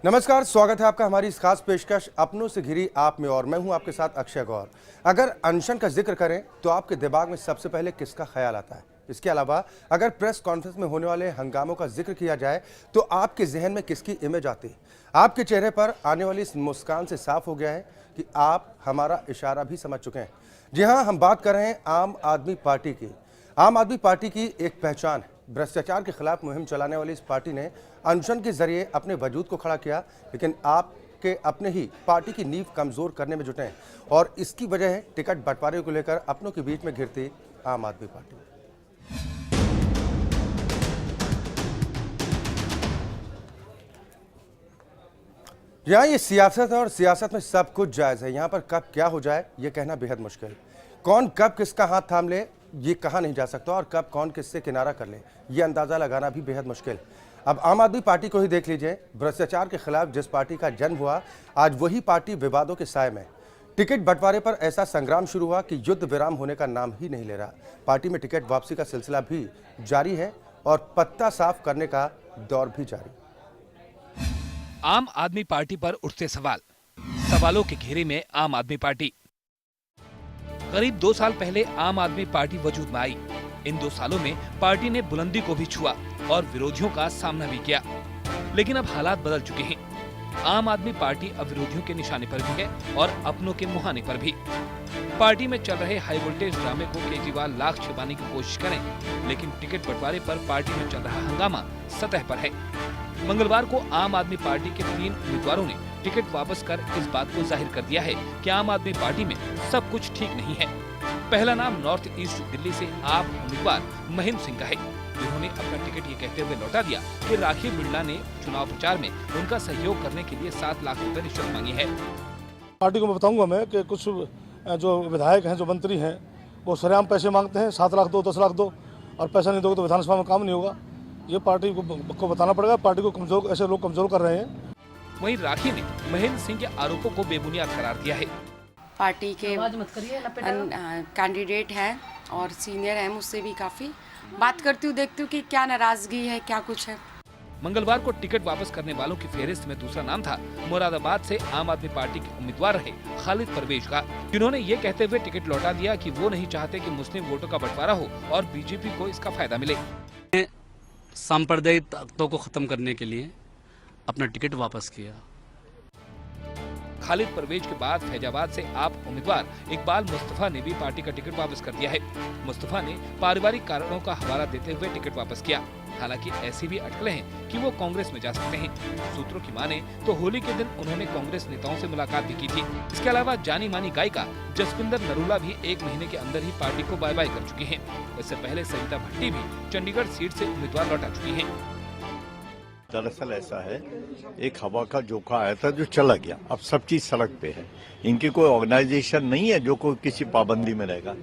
नमस्कार, स्वागत है आपका हमारी इस खास पेशकश अपनों से घिरी आप में। और मैं हूं आपके साथ अक्षय गौर। अगर अनशन का जिक्र करें तो आपके दिमाग में सबसे पहले किसका ख्याल आता है? इसके अलावा अगर प्रेस कॉन्फ्रेंस में होने वाले हंगामों का जिक्र किया जाए तो आपके जहन में किसकी इमेज आती है? आपके चेहरे पर आने वाली इस मुस्कान से साफ हो गया है कि आप हमारा इशारा भी समझ चुके हैं। जी हाँ, हम बात कर रहे हैं आम आदमी पार्टी की। आम आदमी पार्टी की एक पहचान है। भ्रष्टाचार के खिलाफ मुहिम चलाने वाली इस पार्टी ने अनशन के जरिए अपने वजूद को खड़ा किया, लेकिन आपके अपने ही पार्टी की नींव कमजोर करने में जुटे हैं। और इसकी वजह है टिकट बंटवारे को लेकर अपनों के बीच में घिरती आम आदमी पार्टी। यहाँ ये सियासत है और सियासत में सब कुछ जायज है। यहाँ पर कब क्या हो जाए ये कहना बेहद मुश्किल। कौन कब किसका हाथ थाम ले ये कहा नहीं जा सकता, और कब कौन किससे किनारा कर ले ये अंदाजा लगाना भी बेहद मुश्किल। अब आम आदमी पार्टी को ही देख लीजिए। भ्रष्टाचार के खिलाफ जिस पार्टी का जन्म हुआ, आज वही पार्टी विवादों के साए में। टिकट बंटवारे पर ऐसा संग्राम शुरू हुआ कि युद्ध विराम होने का नाम ही नहीं ले रहा। पार्टी में टिकट वापसी का सिलसिला भी जारी है और पत्ता साफ करने का दौर भी जारी। आम आदमी पार्टी पर उठते सवालों के घेरे में आम आदमी पार्टी। करीब 2 साल पहले आम आदमी पार्टी वजूद में आई। इन 2 सालों में पार्टी ने बुलंदी को भी छुआ और विरोधियों का सामना भी किया, लेकिन अब हालात बदल चुके हैं। आम आदमी पार्टी अब विरोधियों के निशाने पर भी है और अपनों के मुहाने पर भी। पार्टी में चल रहे हाई वोल्टेज ड्रामे को केजरीवाल लाख छिपाने की कोशिश करें, लेकिन टिकट बंटवारे पर पार्टी में चल रहा हंगामा सतह पर है। मंगलवार को आम आदमी पार्टी के 3 उम्मीदवारों ने टिकट वापस कर इस बात को जाहिर कर दिया है कि आम आदमी पार्टी में सब कुछ ठीक नहीं है। पहला नाम नॉर्थ ईस्ट दिल्ली से आप उम्मीदवार महेंद्र सिंह का है, जिन्होंने अपना टिकट ये कहते हुए लौटा दिया कि राखी बिरला ने चुनाव प्रचार में उनका सहयोग करने के लिए 7 लाख रुपए रिश्वत मांगी है। पार्टी को मैं बताऊंगा मैं कि कुछ जो विधायक हैं, जो मंत्री हैं, वो सरेआम पैसे मांगते हैं, 7 लाख दो, 10 लाख दो, और पैसा नहीं दोगे तो विधानसभा में काम नहीं होगा। ये पार्टी को बताना पड़ेगा। पार्टी को कमजोर, ऐसे लोग कमजोर कर रहे हैं। वहीं राखी ने महेंद्र सिंह के आरोपों को बेबुनियाद करार दिया है। पार्टी के कैंडिडेट हैं और सीनियर हैं मुझसे भी काफ़ी। बात करती हूँ, देखती हूँ कि क्या नाराजगी है, क्या कुछ है। मंगलवार को टिकट वापस करने वालों की फेहरिस्त में दूसरा नाम था मुरादाबाद से आम आदमी पार्टी के उम्मीदवार रहे खालिद परवेज का, जिन्होंने ये कहते हुए टिकट लौटा दिया कि वो नहीं चाहते कि मुस्लिम वोटों का बंटवारा हो और बीजेपी को इसका फायदा मिले। सांप्रदायिक ताकतों को खत्म करने के लिए अपना टिकट वापस किया। खालिद परवेज के बाद फैजाबाद से आप उम्मीदवार इकबाल मुस्तफा ने भी पार्टी का टिकट वापस कर दिया है। मुस्तफा ने पारिवारिक कारणों का हवाला देते हुए टिकट वापस किया। हालांकि ऐसी भी अटकलें हैं कि वो कांग्रेस में जा सकते हैं। सूत्रों की माने तो होली के दिन उन्होंने कांग्रेस नेताओं से मुलाकात भी की थी। इसके अलावा जानी मानी गायिका जसविंदर नरूला भी 1 महीने के अंदर ही पार्टी को बाय बाय कर चुकी हैं। इससे पहले सविता भट्टी भी चंडीगढ़ सीट से उम्मीदवार लौटा चुकी हैं। दरअसल ऐसा है, एक हवा का झोंका आया था जो चला गया। अब सब चीज सड़क पे है। इनकी कोई ऑर्गेनाइजेशन नहीं है जो कोई किसी पाबंदी में रहेगा।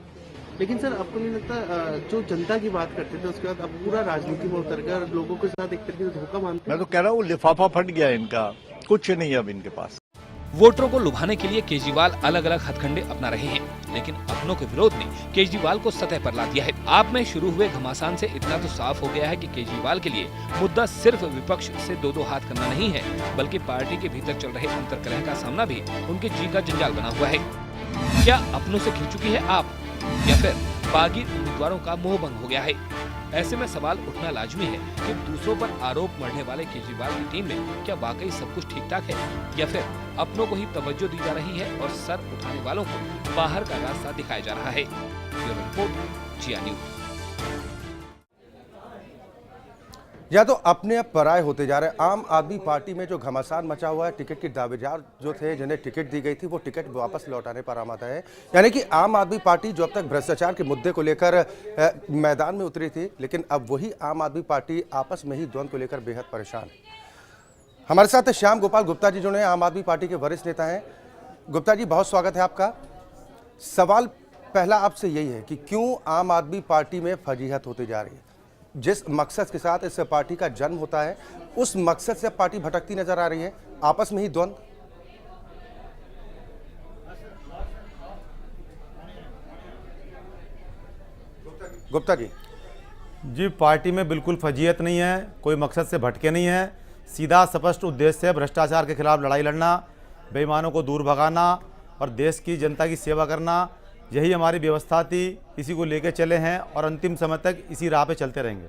लेकिन सर, आपको नहीं लगता जो जनता की बात करते थे उसके बाद अब पूरा राजनीति में उतर कर लोगों के साथ एक तरीके से धोखा मानते? मैं तो कह रहा हूँ लिफाफा फट गया इनका, कुछ नहीं अब इनके पास। वोटरों को लुभाने के लिए केजरीवाल अलग अलग हथकंडे अपना रहे हैं, लेकिन अपनों के विरोध ने केजरीवाल को सतह पर ला दिया है। आप में शुरू हुए घमासान से इतना तो साफ हो गया है कि केजरीवाल के लिए मुद्दा सिर्फ विपक्ष से 2-2 हाथ करना नहीं है, बल्कि पार्टी के भीतर चल रहे अंतर्कलह का सामना भी उनके जी का जंजाल बना हुआ है। क्या अपनों से घिर चुकी है आप, या फिर बागी उम्मीदवारों का मोह भंग हो गया है? ऐसे में सवाल उठना लाजमी है कि दूसरों पर आरोप मढ़ने वाले केजरीवाल की टीम में क्या वाकई सब कुछ ठीक ठाक है, या फिर अपनों को ही तवज्जो दी जा रही है और सर उठाने वालों को बाहर का रास्ता दिखाया जा रहा है। ब्यूरो रिपोर्ट, जिया न्यूज। या तो अपने अब पराये होते जा रहे। आम आदमी पार्टी में जो घमासान मचा हुआ है, टिकट के दावेदार जो थे जिन्हें टिकट दी गई थी वो टिकट वापस लौटाने पर आमादा है। यानी कि आम आदमी पार्टी जो अब तक भ्रष्टाचार के मुद्दे को लेकर मैदान में उतरी थी, लेकिन अब वही आम आदमी पार्टी आपस में ही द्वंद्व को लेकर बेहद परेशान है। हमारे साथ श्याम गोपाल गुप्ता जी जो ने आम आदमी पार्टी के वरिष्ठ नेता हैं। गुप्ता जी, बहुत स्वागत है आपका। सवाल पहला आपसे यही है कि क्यों आम आदमी पार्टी में फजीहत होती जा रही है? जिस मकसद के साथ इस पार्टी का जन्म होता है, उस मकसद से पार्टी भटकती नजर आ रही है, आपस में ही द्वंद्व। गुप्ता जी। जी, पार्टी में बिल्कुल फजीयत नहीं है, कोई मकसद से भटके नहीं है। सीधा स्पष्ट उद्देश्य है भ्रष्टाचार के खिलाफ लड़ाई लड़ना, बेईमानों को दूर भगाना और देश की जनता की सेवा करना। यही हमारी व्यवस्था थी, इसी को लेकर चले हैं और अंतिम समय तक इसी राह पे चलते रहेंगे।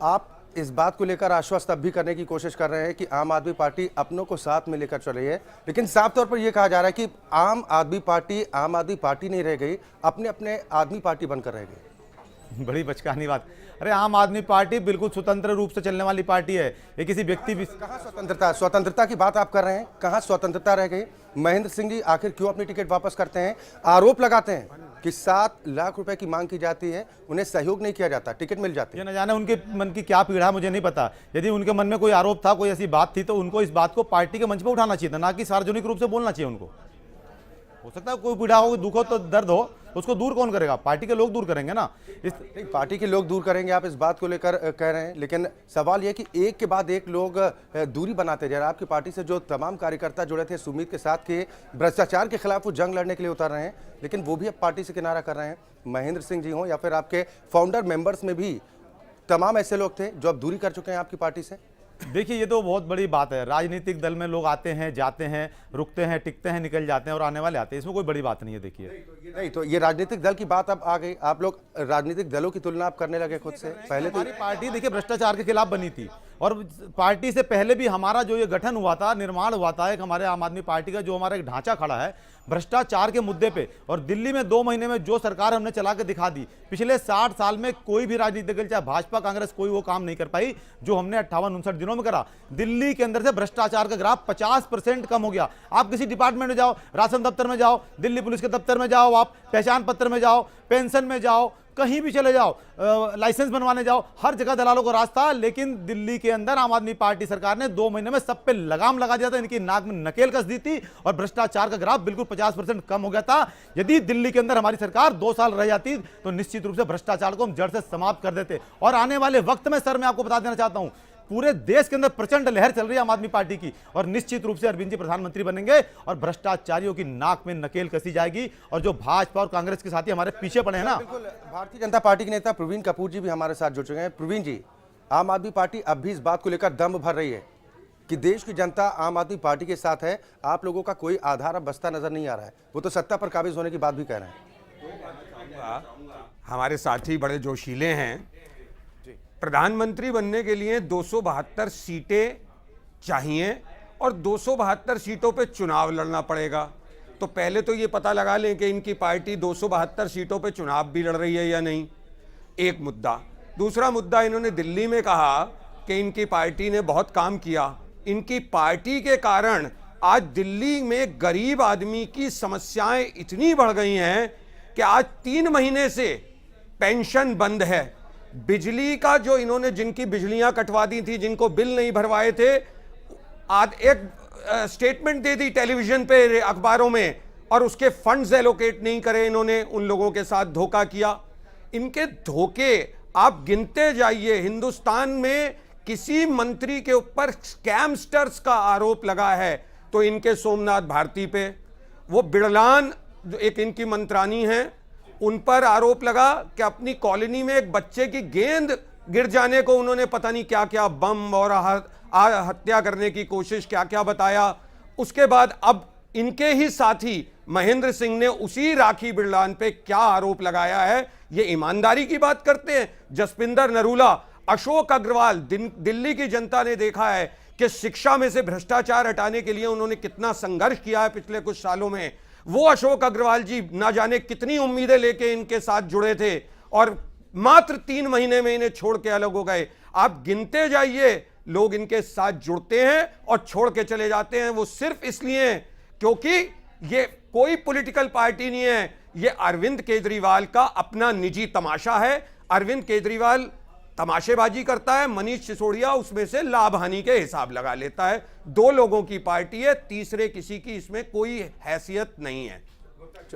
आप इस बात को लेकर आश्वस्त अब भी करने की कोशिश कर रहे हैं कि आम आदमी पार्टी अपनों को साथ में लेकर चल रही है, लेकिन साफ तौर पर यह कहा जा रहा है कि आम आदमी पार्टी नहीं रह गई, अपने अपने आदमी पार्टी बनकर रह गई। बड़ी बचकानी बात। अरे आम आदमी पार्टी बिल्कुल स्वतंत्र रूप से चलने वाली पार्टी है, ये किसी व्यक्ति कहाँ स्वतंत्रता की बात आप कर रहे हैं? कहाँ स्वतंत्रता रह गई? महेंद्र सिंह जी आखिर क्यों अपनी टिकट वापस करते हैं? आरोप लगाते हैं कि 7 लाख रुपए की मांग की जाती है, उन्हें सहयोग नहीं किया जाता, टिकट मिल जाती है। ये न जाने उनके मन की क्या पीड़ा, मुझे नहीं पता। यदि उनके मन में कोई आरोप था, कोई ऐसी बात थी, तो उनको इस बात को पार्टी के मंच पर उठाना चाहिए था, ना कि सार्वजनिक रूप से बोलना चाहिए उनको। हो सकता है कोई पीड़ा हो, दुख हो, तो दर्द हो, उसको दूर कौन करेगा? पार्टी के लोग दूर करेंगे ना। पार्टी के लोग दूर करेंगे, आप इस बात को लेकर कह रहे हैं, लेकिन सवाल यह कि एक के बाद एक लोग दूरी बनाते जा रहे हैं। आपकी पार्टी से जो तमाम कार्यकर्ता जुड़े थे सुमित के साथ के भ्रष्टाचार के खिलाफ वो जंग लड़ने के लिए उतर रहे हैं, लेकिन वो भी अब पार्टी से किनारा कर रहे हैं। महेंद्र सिंह जी हों या फिर आपके फाउंडर मेंबर्स में भी तमाम ऐसे लोग थे जो अब दूरी कर चुके हैं आपकी पार्टी से। देखिए, ये तो बहुत बड़ी बात है। राजनीतिक दल में लोग आते हैं, जाते हैं, रुकते हैं, टिकते हैं, निकल जाते हैं और आने वाले आते हैं, इसमें कोई बड़ी बात नहीं है। देखिए, नहीं तो ये राजनीतिक दल की बात अब आ गई, आप लोग राजनीतिक दलों की तुलना आप करने लगे खुद से। पहले तो हमारी पार्टी देखिए भ्रष्टाचार के खिलाफ बनी थी और पार्टी से पहले भी हमारा जो ये गठन हुआ था, निर्माण हुआ था एक हमारे आम आदमी पार्टी का, जो हमारा एक ढांचा खड़ा है भ्रष्टाचार के मुद्दे पे। और दिल्ली में 2 महीने में जो सरकार हमने चला के दिखा दी, पिछले 60 साल में कोई भी राजनीतिक दल, चाहे भाजपा कांग्रेस, कोई वो काम नहीं कर पाई जो हमने 58-59 दिनों में करा। दिल्ली के अंदर से भ्रष्टाचार का ग्राफ 50% कम हो गया। आप किसी डिपार्टमेंट में जाओ, राशन दफ्तर में जाओ, दिल्ली पुलिस के दफ्तर में जाओ, आप पहचान पत्र में जाओ, पेंशन में जाओ, कहीं भी चले जाओ, लाइसेंस बनवाने जाओ, हर जगह दलालों को रास्ता। लेकिन दिल्ली के अंदर आम आदमी पार्टी सरकार ने 2 महीने में सब पे लगाम लगा दिया था, इनकी नाक में नकेल कस दी थी और भ्रष्टाचार का ग्राफ बिल्कुल 50% कम हो गया था। यदि दिल्ली के अंदर हमारी सरकार 2 साल रह जाती तो निश्चित रूप से भ्रष्टाचार को हम जड़ से समाप्त कर देते। और आने वाले वक्त में सर, मैं आपको बता देना चाहता हूं, पूरे देश के अंदर प्रचंड लहर चल रही है आम आदमी पार्टी की और निश्चित रूप से अरविंद जी प्रधानमंत्री बनेंगे और भ्रष्टाचारियों की नाक में नकेल कसी जाएगी। और जो भाजपा और कांग्रेस के साथी हमारे पीछे पड़े हैं ना, बिल्कुल। भारतीय जनता पार्टी के नेता प्रवीण कपूर जी भी हमारे साथ जुड़ चुके हैं। प्रवीण जी, आम आदमी पार्टी अब भी इस बात को लेकर दम भर रही है कि देश की जनता आम आदमी पार्टी के साथ है, आप लोगों का कोई आधार अब बस्ता नजर नहीं आ रहा है, वो तो सत्ता पर काबिज होने की बात भी कह रहे हैं। हमारे साथी बड़े जोशीले हैं। प्रधानमंत्री बनने के लिए 272 सीटें चाहिए और 272 सीटों पे चुनाव लड़ना पड़ेगा। तो पहले तो ये पता लगा लें कि इनकी पार्टी 272 सीटों पे चुनाव भी लड़ रही है या नहीं, एक मुद्दा। दूसरा मुद्दा, इन्होंने दिल्ली में कहा कि इनकी पार्टी ने बहुत काम किया। इनकी पार्टी के कारण आज दिल्ली में गरीब आदमी की समस्याएं इतनी बढ़ गई हैं कि आज 3 महीने से पेंशन बंद है। बिजली का जो इन्होंने, जिनकी बिजलियां कटवा दी थी, जिनको बिल नहीं भरवाए थे, आज एक स्टेटमेंट दे दी टेलीविजन पे, अखबारों में, और उसके फंड्स एलोकेट नहीं करे इन्होंने, उन लोगों के साथ धोखा किया। इनके धोखे आप गिनते जाइए। हिंदुस्तान में किसी मंत्री के ऊपर स्कैमस्टर्स का आरोप लगा है तो इनके सोमनाथ भारती पे, वो बिड़लान जो एक इनकी मंत्रानी है, उन पर आरोप लगा कि अपनी कॉलोनी में एक बच्चे की गेंद गिर जाने को उन्होंने पता नहीं क्या क्या बम और हत्या करने की कोशिश क्या क्या बताया। उसके बाद अब इनके ही साथी महेंद्र सिंह ने उसी राखी बिड़लान पे क्या आरोप लगाया है। ये ईमानदारी की बात करते हैं। जसपिंदर नरूला, अशोक अग्रवाल, दिल्ली की जनता ने देखा है कि शिक्षा में से भ्रष्टाचार हटाने के लिए उन्होंने कितना संघर्ष किया है पिछले कुछ सालों में। वो अशोक अग्रवाल जी ना जाने कितनी उम्मीदें लेके इनके साथ जुड़े थे और मात्र 3 महीने में इन्हें छोड़ के अलग हो गए। आप गिनते जाइए, लोग इनके साथ जुड़ते हैं और छोड़ के चले जाते हैं। वो सिर्फ इसलिए क्योंकि ये कोई पॉलिटिकल पार्टी नहीं है, ये अरविंद केजरीवाल का अपना निजी तमाशा है। अरविंद केजरीवाल तमाशेबाजी करता है, मनीष सिसोदिया उसमें से लाभ हानि के हिसाब लगा लेता है। 2 लोगों की पार्टी है, तीसरे किसी की इसमें कोई हैसियत नहीं है।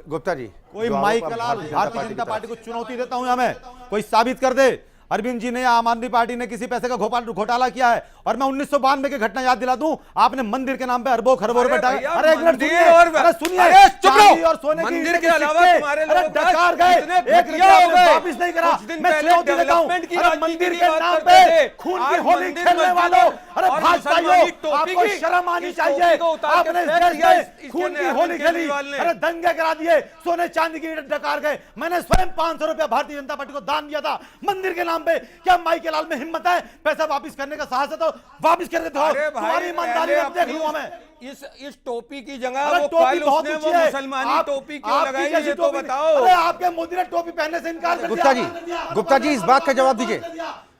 गुप्ता जी, कोई माइकल भारतीय जनता पार्टी को चुनौती देता हूं, हमें कोई साबित कर दे अरविंद जी ने, आम आदमी पार्टी ने किसी पैसे का घोटाला किया है। और मैं 1992 की घटना याद दिला दूं, आपने मंदिर के नाम पे अरबों खरबों रुपए डाले। अरे एक मिनट सुनिए, अरे सुनिए, चांदी और सोने की मंदिर के अलावा तुम्हारे लोग डकार गए, 1 रुपया वापस नहीं करा। कुछ दिन मैं पहले चुनौती देता हूं, डेवलपमेंट की अरे राजनीति मंदिर की के बात नाम करते थे। पे खून की आज होली मंदिर खेलने मस्जिद वालों, अरे और भाजपाइयों, मुसलमानी टोपी आपको की शर्म आनी इस चाहिए। टोपी को उतार के आपने फेंक देश दिया में इसके खून की अरविंद होली खेली, केजरीवाल ने। अरे दंगे करा दिए, सोने चांदी की डकार गए। मैंने स्वयं 500 रुपया भारतीय जनता पार्टी को दान दिया था मंदिर के नाम पे। क्या माई के लाल में हिम्मत है पैसा वापस करने का साहस है तो वापस करके दो। अरे भाई, तुम्हारी ईमानदारी पहले अब देख अपनी लूंगा मैं। इस टोपी की जगह अरे वो टोपी कल बहुत उसने ऊंची वो है। मुसलमानी टोपी क्यों आपकी लगाई जैसी ये तो टोपी नहीं। बताओ। अरे आपके मोदी ने टोपी पहनने से इनकार कर गुप्ता दिया। जी, गुप्ता जी, इस बात का जवाब दीजिए।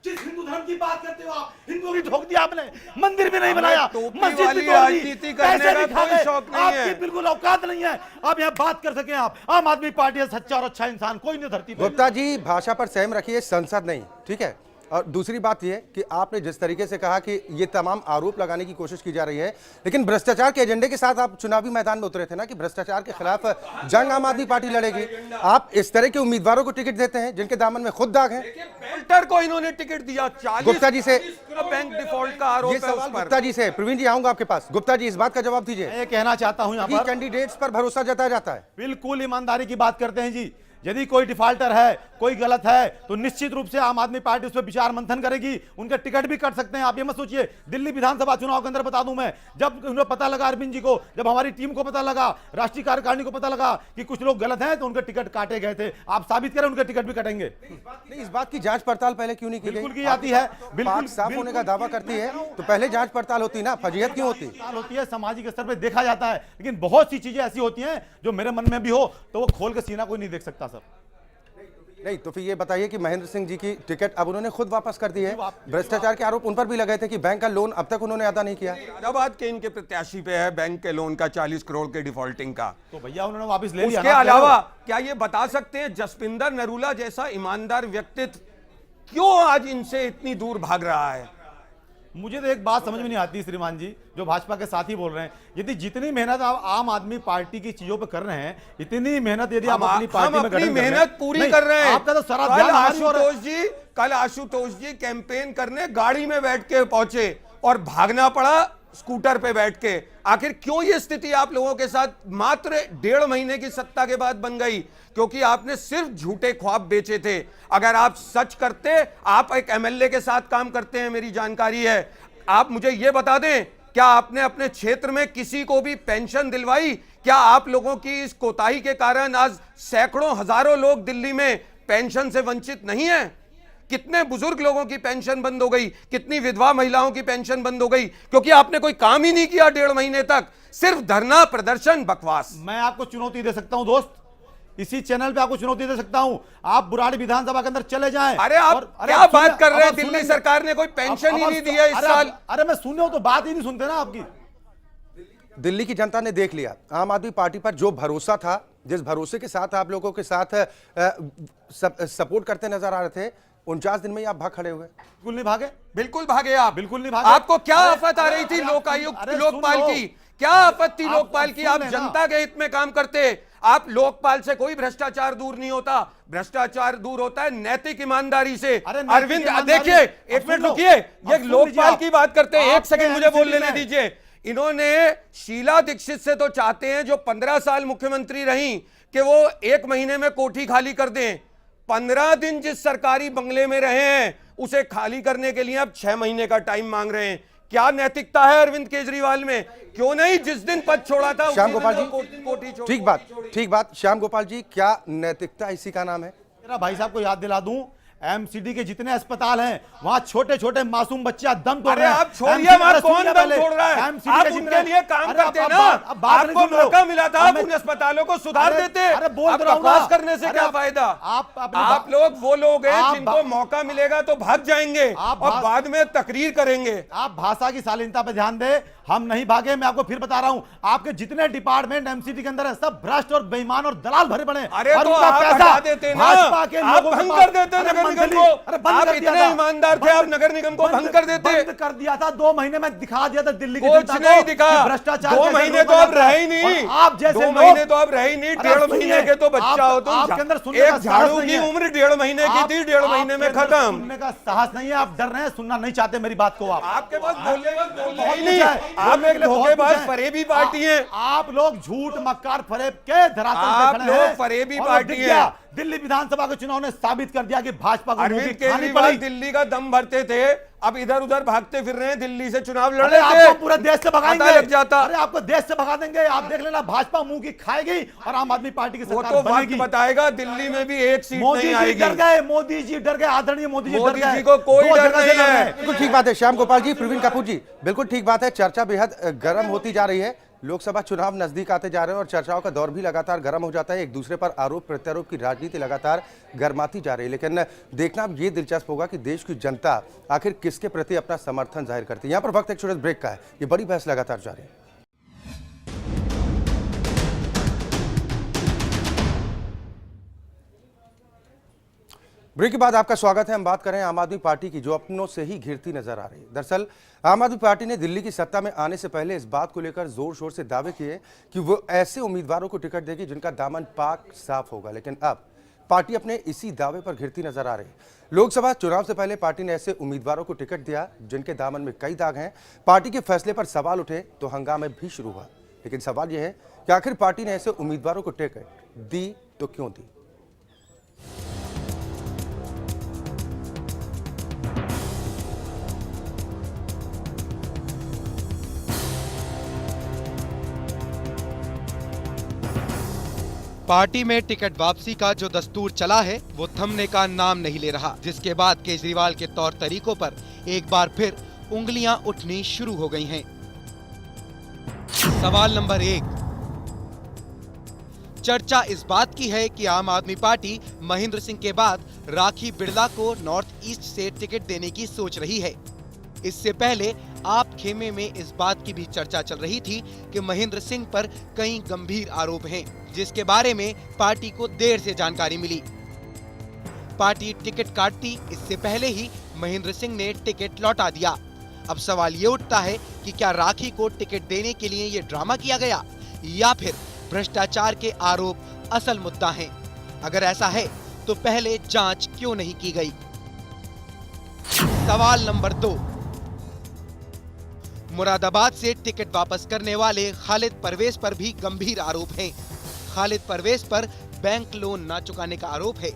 जिस हिंदू धर्म की बात करते हो आप, हिंदुओं की ठोक दिया आपने, मंदिर भी नहीं बनाया, टोपी मस्जिद वाली भी तोड़ दी, राजनीति करने पैसे का भी खा कोई गए। शौक नहीं है। आपकी बिल्कुल औकात नहीं है आप यहाँ बात कर सके। आप आम आदमी पार्टी है सच्चा और अच्छा इंसान कोई नहीं धरती पे। गुप्ता जी, भाषा पर संयम रखिए, संसद नहीं, ठीक है। और दूसरी बात यह कि आपने जिस तरीके से कहा कि ये तमाम आरोप लगाने की कोशिश की जा रही है, लेकिन भ्रष्टाचार के एजेंडे के साथ आप चुनावी मैदान में उतरे थे ना कि भ्रष्टाचार के खिलाफ जंग आम आदमी पार्टी लड़ेगी। आप इस तरह के उम्मीदवारों को टिकट देते हैं जिनके दामन में खुद दाग है। बेल्टर को इन्होंने टिकट दिया। 40 गुप्ता जी से बैंक डिफॉल्ट का आरोप ये है उस सवाल पर। गुप्ता जी से, प्रवीण जी आऊंगा आपके पास। गुप्ता जी, इस बात का जवाब दीजिए मैं ये कहना चाहता हूँ यहाँ कि पर कैंडिडेट्स पर भरोसा जताया जाता है। बिल्कुल ईमानदारी की बात करते हैं जी। यदि कोई डिफाल्टर है, कोई गलत है, तो निश्चित रूप से आम आदमी पार्टी उस पर विचार मंथन करेगी, उनके टिकट भी कट सकते हैं। आप ये मत सोचिए, दिल्ली विधानसभा चुनाव के अंदर बता दूं मैं, जब उन्हें पता लगा अरविंद जी को, जब हमारी टीम को पता लगा, राष्ट्रीय कार्यकारिणी को पता लगा कि कुछ लोग गलत हैं, तो उनके टिकट काटे गए थे। आप साबित करें उनके टिकट भी कटेंगे। नहीं, इस बात की जांच पड़ताल पहले क्यों नहीं की गई? बिल्कुल की जाती है, बिल्कुल साफ होने का दावा करती है तो पहले जांच पड़ताल होती ना, फजीहत क्यों होती? होती है, सामाजिक स्तर पर देखा जाता है, लेकिन बहुत सी चीजें ऐसी होती हैं जो मेरे मन में भी हो तो वो खोल के सीना कोई नहीं देख सकता सर। नहीं तो फिर ये बताइए कि महेंद्र सिंह जी की टिकट अब उन्होंने खुद वापस कर दी है। भ्रष्टाचार के आरोप उन पर भी लगे थे कि बैंक का लोन अब तक उन्होंने अदा नहीं किया। फरीदाबाद के इनके प्रत्याशी पे है बैंक के लोन का 40 करोड़ के डिफॉल्टिंग का। तो भैया उन्होंने वापस ले लिया। उसके अलावा क्या ये बता सकते हैं जसपिंदर नरूला जैसा ईमानदार व्यक्तित्व क्यों आज इनसे इतनी दूर भाग रहा है? मुझे तो एक बात समझ में नहीं आती श्रीमान जी, जो भाजपा के साथी बोल रहे हैं, यदि जितनी मेहनत आप आम आदमी पार्टी की चीजों पे कर रहे हैं, इतनी मेहनत यदि आप अपनी पार्टी में अपनी मेहनत पूरी कर रहे हैं। आपका तो सारा ध्यान कल आशुतोष जी कैंपेन करने गाड़ी में बैठ के पहुंचे और भागना पड़ा स्कूटर पे बैठ के। आखिर क्यों ये स्थिति आप लोगों के साथ मात्र 1.5 महीने की सत्ता के बाद बन गई? क्योंकि आपने सिर्फ झूठे ख्वाब बेचे थे। अगर आप सच करते, आप एक एमएलए के साथ काम करते हैं, मेरी जानकारी है। आप मुझे ये बता दें, क्या आपने अपने क्षेत्र में किसी को भी पेंशन दिलवाई? क्या आप लोगों की इस कोताही के कारण आज सैकड़ों हजारों लोग दिल्ली में पेंशन से वंचित नहीं है? कितने बुजुर्ग लोगों की पेंशन बंद हो गई, कितनी विधवा महिलाओं की पेंशन बंद हो गई, क्योंकि आपने कोई काम ही नहीं किया 1.5 महीने तक, सिर्फ धरना प्रदर्शन बकवास। मैं आपको चुनौती दे सकता हूं दोस्त, इसी चैनल पे आपको चुनौती दे सकता हूं, आप बुराड़ी विधानसभा के अंदर चले जाएं। अरे आप क्या बात कर रहे हैं? दिल्ली सरकार ने कोई पेंशन ही नहीं दिया इस साल। अरे मैं सुने हो तो बात ही नहीं सुनते ना आपकी। दिल्ली की जनता ने देख लिया आम आदमी पार्टी पर जो भरोसा था, जिस भरोसे के साथ आप लोगों के साथ सपोर्ट करते नजर आ रहे थे, 49 दिन में ही आप भाग खड़े हुए। बिल्कुल नहीं भागे, बिल्कुल भागे आप, बिल्कुल नहीं भागे। आपको क्या आफत आ रही थी लोकायुक्त लोकपाल की? क्या आफत थी लोकपाल की? आप जनता के हित में काम करते। आप लोकपाल से कोई भ्रष्टाचार दूर नहीं होता, भ्रष्टाचार दूर होता है नैतिक ईमानदारी से। अरविंद देखिए, एक मिनट रुकिए, ये लोकपाल की बात करते हैं, एक सेकंड मुझे बोल लेने दीजिए। इन्होंने शीला दीक्षित से तो चाहते हैं, जो 15 साल मुख्यमंत्री रही, कि वो 1 महीने में कोठी खाली कर दें। 15 दिन जिस सरकारी बंगले में रहे हैं, उसे खाली करने के लिए अब 6 महीने का टाइम मांग रहे हैं। क्या नैतिकता है अरविंद केजरीवाल में? क्यों नहीं जिस दिन पद छोड़ा था श्याम गोपाल जी, कोठी छोड़ी। ठीक बात। श्याम गोपाल जी, क्या नैतिकता इसी का नाम है? मेरा भाई साहब को याद दिला दूं, एमसीडी के जितने अस्पताल हैं, वहां छोटे छोटे मासूम बच्चे दम तोड़ रहे हैं। आप छोड़िए, वहां कौन दम तोड़ रहा है? आप उनके लिए काम करते ना, आपको मौका मिला था, आप उन अस्पतालों को सुधार देते। बकवास करने से क्या फायदा? आप लोग वो लोग हैं जिनको मौका मिलेगा तो भाग जाएंगे और बाद में तकरीर करेंगे। आप भाषा की शालीनता पे ध्यान दे, हम नहीं भागे। मैं आपको फिर बता रहा हूं, आपके जितने डिपार्टमेंट एमसीडी के अंदर है, सब भ्रष्ट और बेईमान और दलाल भरे पड़े। अरे तो आप हटा देते ना, आप भंग कर देते नगर निगम को। आप इतने ईमानदार थे, आप नगर निगम को भंग कर देते। बंद कर दिया था, 2 महीने में दिखा दिया था दिल्ली की कुछ नहीं दिखा। भ्रष्टाचार 2 महीने तो अब रहे ही नहीं, आप जैसे 2 महीने तो अब रहे ही नहीं। 1.5 महीने के तो बच्चा हो तुम। एक झाड़ू की उम्र 1.5 महीने की थी, 1.5 महीने में खत्म। सुनने का साहस नहीं है, आप डर रहे हैं, सुनना नहीं चाहते मेरी बात को। आपके पास बोलने ही नहीं, आप एक धोखेबाज फरेबी पार्टी हैं। आप लोग झूठ मक्कार फरेब के धरातल पे खड़े हैं। आप लोग फरेबी पार्टी हैं। दिल्ली विधानसभा के चुनाव ने साबित कर दिया कि भाजपा को अरविंद मूंगी खानी केजरीवाल पड़ी। दिल्ली का दम भरते थे, अब इधर उधर भागते फिर रहे हैं, दिल्ली से चुनाव लड़ अरे रहे थे। आपको पूरे देश से भगाएंगे, पता लग जाता। अरे आपको देश से भगा देंगे। आप देख लेना, भाजपा मुंह की खाएगी और आम आदमी पार्टी की वो सरकार तो वक्त बनेगी। बताएगा, दिल्ली में भी एक सीट मोदी नहीं जी आएगी। डर गए, मोदी जी डर गए, आदरणीय मोदी जी डर मोदी गए। जी को कोई दो डर जगह से नहीं लड़ रहे है। हैं। बिल्कुल ठीक बात है श्याम गोपाल जी। प्रवीण कपूर जी, बिल्कुल ठीक बात है। चर्चा बेहद गर्म होती जा रही है। लोकसभा चुनाव नजदीक आते जा रहे हैं और चर्चाओं का दौर भी लगातार गर्म हो जाता है। एक दूसरे पर आरोप प्रत्यारोप की राजनीति लगातार गर्माती जा रही है। लेकिन देखना अब ये दिलचस्प होगा कि देश की जनता आखिर किसके प्रति अपना समर्थन जाहिर करती है। यहाँ पर वक्त एक छोटे ब्रेक का है। ये बड़ी बहस लगातार जारी है। ब्रेक के बाद आपका स्वागत है। हम बात करें आम आदमी पार्टी की, जो अपनों से ही घिरती नजर आ रही है। दरअसल आम आदमी पार्टी ने दिल्ली की सत्ता में आने से पहले इस बात को लेकर जोर शोर से दावे किए कि वो ऐसे उम्मीदवारों को टिकट देगी जिनका दामन पाक साफ होगा। लेकिन अब पार्टी अपने इसी दावे पर घिरती नजर आ रही है। लोकसभा चुनाव से पहले पार्टी ने ऐसे उम्मीदवारों को टिकट दिया जिनके दामन में कई दाग हैं। पार्टी के फैसले पर सवाल उठे तो हंगामे भी शुरू हुआ। लेकिन सवाल यह है कि आखिर पार्टी ने ऐसे उम्मीदवारों को टिकट दी तो क्यों दी। पार्टी में टिकट वापसी का जो दस्तूर चला है वो थमने का नाम नहीं ले रहा, जिसके बाद केजरीवाल के तौर तरीकों पर एक बार फिर उंगलियां उठनी शुरू हो गई हैं। सवाल नंबर 1, चर्चा इस बात की है कि आम आदमी पार्टी महेंद्र सिंह के बाद राखी बिड़ला को नॉर्थ ईस्ट से टिकट देने की सोच रही है। इससे पहले आप खेमे में इस बात की भी चर्चा चल रही थी कि महेंद्र सिंह पर कई गंभीर आरोप हैं, जिसके बारे में पार्टी को देर से जानकारी मिली। पार्टी टिकट काटती इससे पहले ही महेंद्र सिंह ने टिकट लौटा दिया। अब सवाल ये उठता है कि क्या राखी को टिकट देने के लिए ये ड्रामा किया गया या फिर भ्रष्टाचार के आरोप असल मुद्दा हैं? अगर ऐसा है तो पहले जांच क्यों नहीं की गई? सवाल नंबर 2, मुरादाबाद से टिकट वापस करने वाले खालिद परवेज पर भी गंभीर आरोप हैं। खालिद परवेज पर बैंक लोन न चुकाने का आरोप है।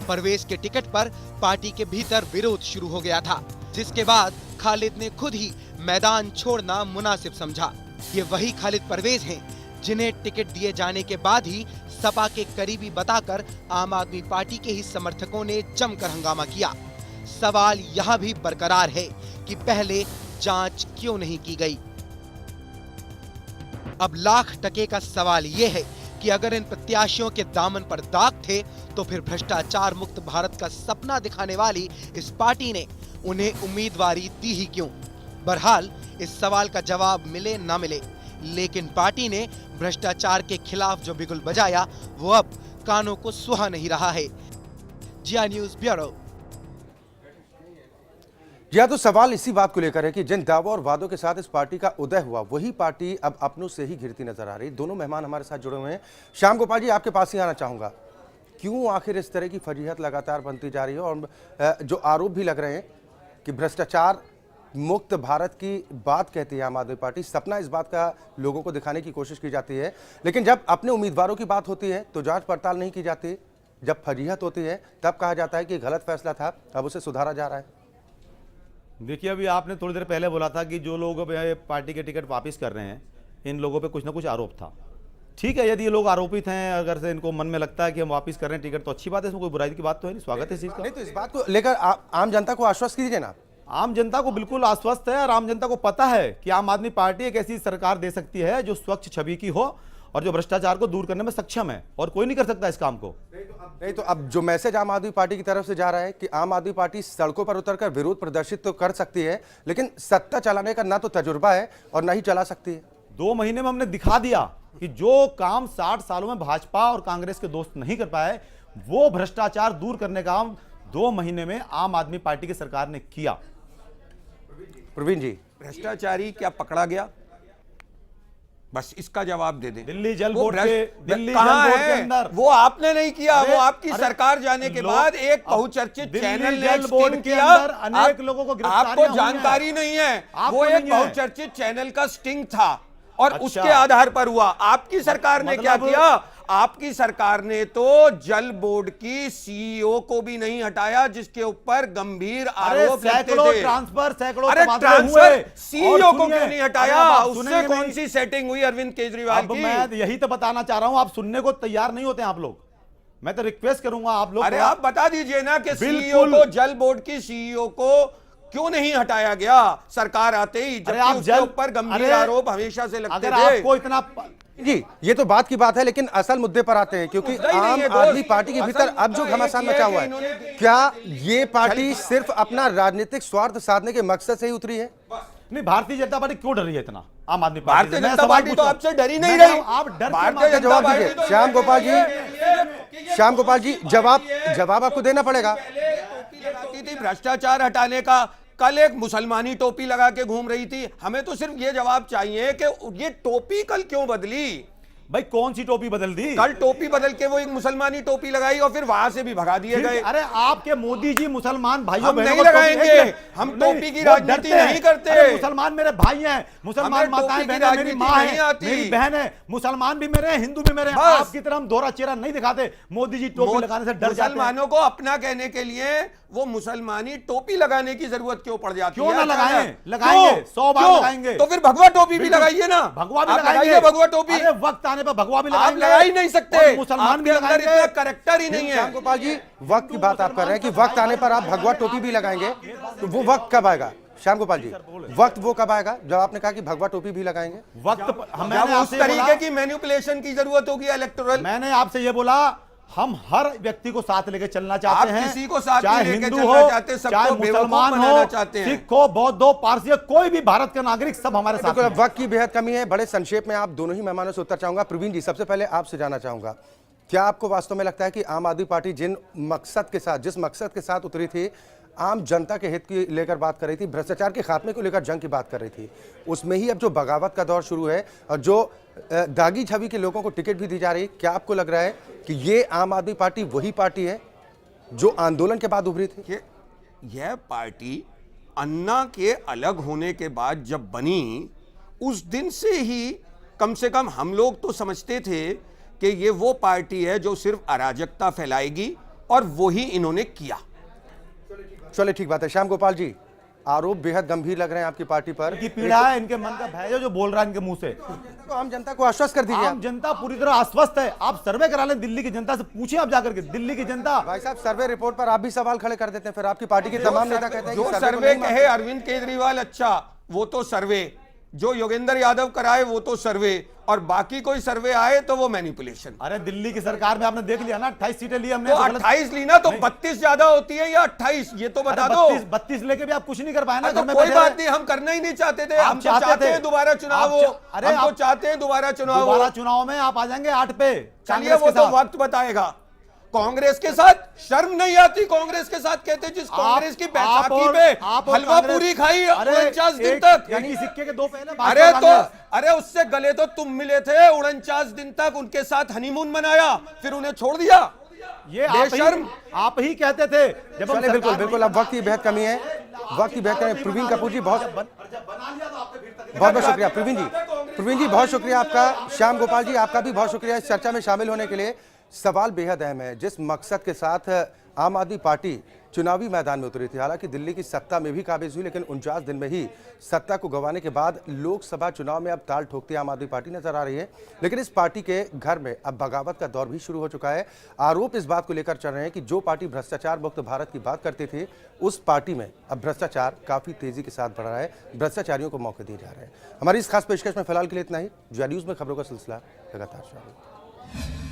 परवेज के टिकट पर पार्टी के भीतर विरोध शुरू हो गया था, जिसके बाद खालिद ने खुद ही मैदान छोड़ना मुनासिब समझा। ये वही खालिद परवेज हैं जिन्हें टिकट दिए जाने के बाद ही सपा के करीबी बताकर आम आदमी पार्टी के ही समर्थकों ने जमकर हंगामा किया। सवाल यहाँ भी बरकरार है कि पहले जांच क्यों नहीं की गई। अब लाख टके का सवाल यह है कि अगर इन प्रत्याशियों के दामन पर दाग थे तो फिर भ्रष्टाचार मुक्त भारत का सपना दिखाने वाली इस पार्टी ने उन्हें उम्मीदवारी दी ही क्यों? बहरहाल इस सवाल का जवाब मिले ना मिले, लेकिन पार्टी ने भ्रष्टाचार के खिलाफ जो बिगुल बजाया वो अब कानों को सुहा नहीं रहा है। जिया न्यूज़ ब्यूरो। या तो सवाल इसी बात को लेकर है कि जिन दावों और वादों के साथ इस पार्टी का उदय हुआ वही पार्टी अब अपनों से ही घिरती नजर आ रही। दोनों मेहमान हमारे साथ जुड़े हुए हैं। श्याम गोपाल जी, आपके पास ही आना चाहूंगा। क्यों आखिर इस तरह की फजीहत लगातार बनती जा रही है और जो आरोप भी लग रहे हैं कि भ्रष्टाचार मुक्त भारत की बात कहती है आम आदमी पार्टी, सपना इस बात का लोगों को दिखाने की कोशिश की जाती है, लेकिन जब अपने उम्मीदवारों की बात होती है तो जांच पड़ताल नहीं की जाती। जब फजीहत होती है तब कहा जाता है कि गलत फैसला था, अब उसे सुधारा जा रहा है। देखिए, अभी आपने थोड़ी देर पहले बोला था कि जो लोग अब पार्टी के टिकट वापस कर रहे हैं इन लोगों पे कुछ ना कुछ आरोप था। ठीक है, यदि ये लोग आरोपित हैं, अगर से इनको मन में लगता है कि हम वापस कर रहे हैं टिकट तो अच्छी बात है, इसमें कोई बुराई की बात तो है नहीं, स्वागत है इस चीज़ का। नहीं तो इस बात को लेकर आम जनता को आश्वस्त कीजिए ना। आम जनता को बिल्कुल आश्वस्त है और आम जनता को पता है कि आम आदमी पार्टी एक ऐसी सरकार दे सकती है जो स्वच्छ छवि की हो और जो भ्रष्टाचार को दूर करने में सक्षम है, और कोई नहीं कर सकता इस काम को। नहीं तो अब जो मैसेज आम आदमी पार्टी की तरफ से जा रहा है कि आम आदमी पार्टी सड़कों पर उतरकर विरोध प्रदर्शित तो कर सकती है, लेकिन सत्ता चलाने का ना तो तजुर्बा है और ना ही चला सकती है। 2 महीने में हमने दिखा दिया कि जो काम 60 सालों में भाजपा और कांग्रेस के दोस्त नहीं कर पाए, वो भ्रष्टाचार दूर करने का काम 2 महीने में आम आदमी पार्टी की सरकार ने किया। प्रवीण जी, भ्रष्टाचारी क्या पकड़ा गया? बस इसका जवाब दे दें। दिल्ली जल वो बोर्ड के कहां है? अंदर वो आपने नहीं किया, वो आपकी अरे, सरकार जाने के बाद एक बहुचर्चित चैनल ने बोर्ड स्टिंग के किया। अंदर अनेक लोगों को गिरफ्तारियां आपको जानकारी नहीं है, वो एक नहीं है। बहुचर्चित चैनल का स्टिंग था और अच्छा। उसके आधार पर हुआ। आपकी सरकार ने क्या मतलब किया? आपकी सरकार ने तो जल बोर्ड की सीईओ को भी नहीं हटाया, जिसके ऊपर गंभीर आरोप लगते थे। ट्रांसफर सैकड़ों अरे ट्रांसफर सीईओ को क्यों नहीं हटाया? उससे कौन सी सेटिंग हुई अरविंद केजरीवाल की? मैं यही तो बताना चाह रहा हूं, आप सुनने को तैयार नहीं होते आप लोग। मैं तो रिक्वेस्ट करूंगा आप लोग, अरे आप बता दीजिए ना कि सीईओ को, जल बोर्ड की सीईओ को क्यों नहीं हटाया गया सरकार आते ही, जबकि उसके ऊपर गंभीर आरोप हमेशा से लगते थे। अगर आपको इतना जी, ये तो बात की बात है, लेकिन असल मुद्दे पर आते हैं, क्योंकि आम आदमी पार्टी के भीतर अब जो घमासान मचा हुआ है, क्या ये पार्टी सिर्फ अपना राजनीतिक स्वार्थ साधने के मकसद से ही उतरी है? नहीं, भारतीय जनता पार्टी क्यों डर रही है इतना? आम आदमी पार्टी, भारतीय जनता पार्टी तो आपसे डरी नहीं रही। आप डर भारतीय जवाब दीजिए श्याम गोपाल जी, श्याम गोपाल जी, जवाब आपको देना पड़ेगा। भ्रष्टाचार हटाने का, कल एक मुसलमानी टोपी लगा के घूम रही थी। हमें तो सिर्फ ये जवाब चाहिए कि ये टोपी कल क्यों बदली? भाई कौन सी टोपी बदल दी? कल टोपी बदल के वो एक मुसलमानी टोपी लगाई और फिर वहां से भी भगा दिए गए। अरे आपके मोदी जी मुसलमान भाइयों हम बहनों नहीं को लगाएंगे, हम टोपी की राजनीति नहीं करते। मुसलमान मेरे भाई हैं, मुसलमान माताएं बहनें, मेरी माँ है, मेरी बहन है, मुसलमान भी मेरे हैं, हिंदू भी मेरे हैं। आपकी तरह हम दोहरा चेहरा नहीं दिखाते। मोदी जी टोपी लगाने से डर जाते हैं। मुसलमानों को अपना कहने के लिए वो मुसलमानी टोपी लगाने की जरूरत क्यों पड़ जाती है? क्यों ना लगाएं? लगाएंगे, 100 बार लगाएंगे। तो फिर भगवा टोपी भी लगाइए ना। भगवा भी लगाइए, भगवा टोपी। अरे वक्त आने पर भगवा भी लगाएंगे। लगा ही नहीं सकते, मुसलमान भी अंदर इतना करेक्टर ही नहीं है। श्याम गोपाल जी, वक्त की बात आप कर रहे हैं कि वक्त आने पर आप भगवा टोपी भी लगाएंगे, तो वो वक्त कब आएगा? श्याम गोपाल जी, वक्त वो कब आएगा जब आपने कहा कि भगवा टोपी भी लगाएंगे? वक्त हमें उस तरीके की मैनिपुलेशन की जरूरत होगी इलेक्टोरल। मैंने आपसे ये बोला, हम हर व्यक्ति को साथ लेकर चलना चाहते हैं। किसी को साथ चाहे लेकर हिंदू चलना हो, चाहते, सबको चाहे बेवकूफ मुसलमान बनाना हो, चाहते हैं। सिख हो, बौद्ध हो, पारसी हो, कोई भी भारत का नागरिक, सब हमारे साथ हैं। वक्त की बेहद कमी है। बड़े संक्षेप में आप दोनों ही मेहमानों से उत्तर चाहूंगा। प्रवीण जी, सबसे पहले आपसे जानना चाहूंगा, क्या आपको वास्तव में लगता है कि आम आदमी पार्टी जिस मकसद के साथ उतरी थी, आम जनता के हित की लेकर बात कर रही थी, भ्रष्टाचार के खात्मे को लेकर जंग की बात कर रही थी, उसमें ही अब जो बगावत का दौर शुरू है और जो दागी छवि के लोगों को टिकट भी दी जा रही है, क्या आपको लग रहा है कि ये आम आदमी पार्टी वही पार्टी है जो आंदोलन के बाद उभरी थी? यह पार्टी अन्ना के अलग होने के बाद जब बनी, उस दिन से ही कम से कम हम लोग तो समझते थे कि ये वो पार्टी है जो सिर्फ अराजकता फैलाएगी, और वही इन्होंने किया। चलिए, ठीक बात है। श्याम गोपाल जी, आरोप बेहद गंभीर लग रहे हैं आपकी पार्टी पर। की पीड़ा है, इनके मन का भय है जो बोल रहा है इनके मुंह से। तो आम जनता को आश्वस्त कर दीजिए। आम जनता पूरी तरह आश्वस्त है। आप सर्वे करा लें, दिल्ली की जनता से पूछिए, आप जाकर के दिल्ली की जनता। भाई साहब, सर्वे रिपोर्ट पर आप भी सवाल खड़े कर देते हैं, फिर आपकी पार्टी के तमाम नेता कहते हैं जो सर्वे कहे अरविंद केजरीवाल, अच्छा वो तो सर्वे, जो योगेंद्र यादव कराए वो तो सर्वे, और बाकी कोई सर्वे आए तो वो मैनिपुलेशन। अरे दिल्ली की सरकार में आपने देख लिया ना, 28 सीटें ली हमने। तो 28 ली ना, तो 32 ज्यादा होती है या 28, ये तो बता दो। 32 लेके भी आप कुछ नहीं कर पाए ना। तो कोई बात नहीं, हम करना ही नहीं चाहते थे। हम चाहते हैं दोबारा चुनाव हो, हम तो चाहते हैं दोबारा चुनाव हो। दोबारा चुनाव में आप आ जाएंगे 8 पे। चलिए, वो तो वक्त बताएगा। कांग्रेस के साथ शर्म नहीं आती? कांग्रेस के साथ कहते जिस कांग्रेस की बैसाखी पे हलवा पूरी खाई 49 दिन तक, यानी सिक्के के दो पहले। अरे उससे गले तो तुम मिले थे 49 दिन तक, उनके साथ हनीमून मनाया, फिर उन्हें छोड़ दिया। ये आप ही कहते थे जब हम। बिल्कुल बिल्कुल, अब वक्त की बेहद कमी है, वक्त की बेहद कमी है। प्रवीण कपूर जी, बहुत बहुत शुक्रिया। प्रवीण जी बहुत शुक्रिया आपका। श्याम गोपाल जी, आपका भी बहुत शुक्रिया इस चर्चा में शामिल होने के लिए। सवाल बेहद अहम है, जिस मकसद के साथ आम आदमी पार्टी चुनावी मैदान में उतरी थी, हालांकि दिल्ली की सत्ता में भी काबिज हुई, लेकिन 49 दिन में ही सत्ता को गंवाने के बाद लोकसभा चुनाव में अब ताल ठोकती आम आदमी पार्टी नजर आ रही है। लेकिन इस पार्टी के घर में अब बगावत का दौर भी शुरू हो चुका है। आरोप इस बात को लेकर चल रहे हैं कि जो पार्टी भ्रष्टाचार मुक्त भारत की बात करती थी, उस पार्टी में अब भ्रष्टाचार काफी तेजी के साथ बढ़ रहा है, भ्रष्टाचारियों को मौके दिए जा रहे हैं। हमारी इस खास पेशकश में फिलहाल के लिए इतना ही। न्यूज़ में खबरों का सिलसिला लगातार जारी।